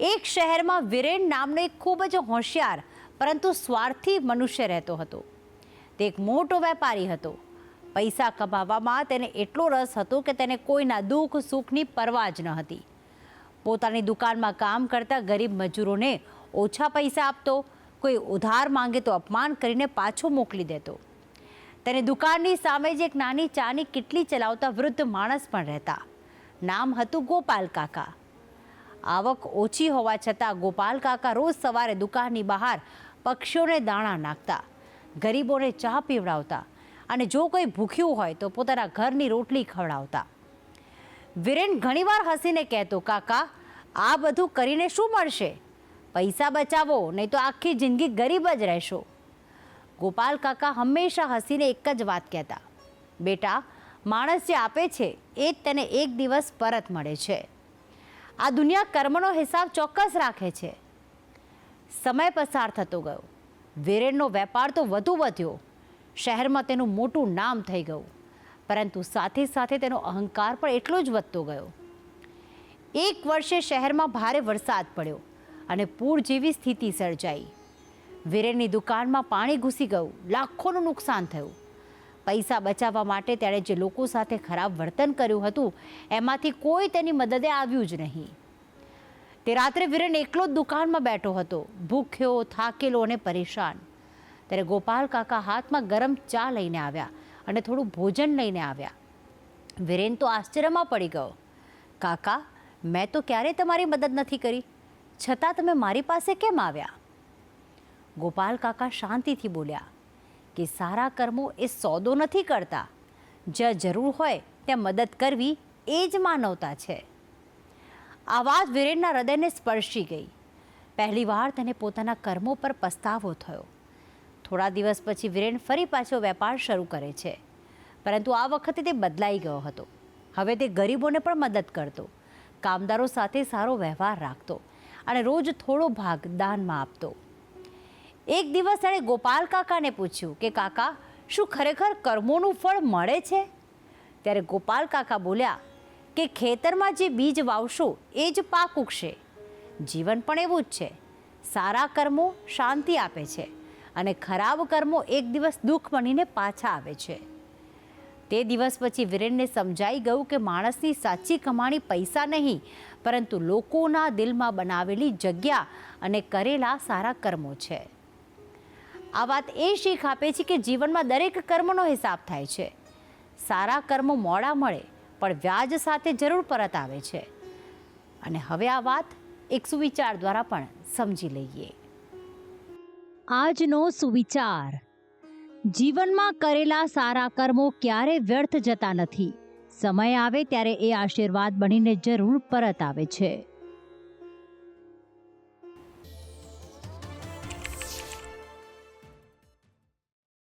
એક શહેરમાં વિરેન નામનો એક ખૂબ જ હોશિયાર પરંતુ સ્વાર્થી મનુષ્ય રહેતો હતો. તે એક મોટો વેપારી હતો. પૈસા કમાવામાં તેને એટલો રસ હતો કે તેને કોઈના દુઃખ સુખની પરવા જ ન હતી. પોતાની દુકાનમાં કામ કરતા ગરીબ મજૂરોને ઓછા પૈસા આપતો, કોઈ ઉધાર માંગે તો અપમાન કરીને પાછો મોકલી દેતો. તેની દુકાનની સામે જ એક નાની ચાની કિટલી ચલાવતા વૃદ્ધ માણસ પણ રહેતા. નામ હતું ગોપાલ કાકા. આવક ઓછી હોવા છતાં ગોપાલ કાકા રોજ સવારે દુકાનની બહાર પક્ષીઓને દાણા નાખતા, ગરીબોને ચા પીવડાવતા અને જો કોઈ ભૂખ્યું હોય તો પોતાના ઘરની રોટલી ખવડાવતા. વિરેન ઘણીવાર હસીને કહેતો, કાકા, આ બધું કરીને શું મળશે? પૈસા બચાવો, નહીં તો આખી જિંદગી ગરીબ જ રહેશો. ગોપાલ કાકા હંમેશા હસીને એક જ વાત કહેતા, બેટા, માણસ જે આપે છે એ જ તેને એક દિવસ પરત મળે છે. આ દુનિયા કર્મનો હિસાબ ચોક્કસ રાખે છે. સમય પસાર થતો ગયો. વિરેનનો વેપાર તો વધુ વધ્યો. શહેરમાં તેનું મોટું નામ થઈ ગયું, પરંતુ સાથે સાથે તેનો અહંકાર પણ એટલો જ વધતો ગયો. એક વર્ષે શહેરમાં ભારે વરસાદ પડ્યો અને પૂર જેવી સ્થિતિ સર્જાઈ. વિરેનની દુકાનમાં પાણી ઘૂસી ગયું, લાખોનું નુકસાન થયું. પૈસા બચાવવા માટે તેણે જે લોકો સાથે ખરાબ વર્તન કર્યું હતું એમાંથી કોઈ તેની મદદે આવ્યું જ નહીં. તે રાત્રે વિરેન એકલો જ દુકાનમાં બેઠો હતો, ભૂખ્યો, થાકેલો અને પરેશાન. ત્યારે ગોપાલ કાકા હાથમાં ગરમ ચા લઈને આવ્યા અને થોડું ભોજન લઈને આવ્યા. વિરેન તો આશ્ચર્યમાં પડી ગયો. કાકા, મેં તો ક્યારેય તમારી મદદ નથી કરી, છતાં તમે મારી પાસે કેમ આવ્યા? ગોપાલ કાકા શાંતિથી બોલ્યા કે સારા કર્મો એ સોદો નથી કરતા. જ્યાં જરૂર હોય ત્યાં મદદ કરવી એ જ માનવતા છે. આ વાત વિરેનના હૃદયને સ્પર્શી ગઈ. પહેલીવાર તેને પોતાના કર્મો પર પસ્તાવો થયો. થોડા દિવસ પછી વિરેન ફરી પાછો વેપાર શરૂ કરે છે, પરંતુ આ વખતે તે બદલાઈ ગયો હતો. હવે તે ગરીબોને પણ મદદ કરતો, કામદારો સાથે સારો વ્યવહાર રાખતો અને રોજ થોડો ભાગ દાનમાં આપતો. એક દિવસ તેણે ગોપાલ કાકાને પૂછ્યું કે કાકા, શું ખરેખર કર્મોનું ફળ મળે છે? ત્યારે ગોપાલ કાકા બોલ્યા કે ખેતરમાં જે બીજ વાવશો એ જ પાક ઉગશે. જીવન પણ એવું જ છે. સારા કર્મો શાંતિ આપે છે અને ખરાબ કર્મો એક દિવસ દુઃખ બનીને પાછા આવે છે. તે દિવસ પછી વિરેનને સમજાઈ ગયું કે માણસની સાચી કમાણી પૈસા નહીં, પરંતુ લોકોના દિલમાં બનાવેલી જગ્યા અને કરેલા સારા કર્મો છે. આ વાત એ શીખ આપે છે કે જીવનમાં દરેક કર્મનો હિસાબ થાય છે. સારા કર્મો મોડા મળે પણ વ્યાજ સાથે જરૂર પરત આવે છે. અને હવે આ વાત એક સુવિચાર દ્વારા પણ સમજી લઈએ. આજનો સુવિચાર: જીવનમાં કરેલા સારા કર્મો ક્યારે વ્યર્થ જતા નથી. સમય આવે ત્યારે એ આશીર્વાદ બનીને જરૂર પરત આવે છે.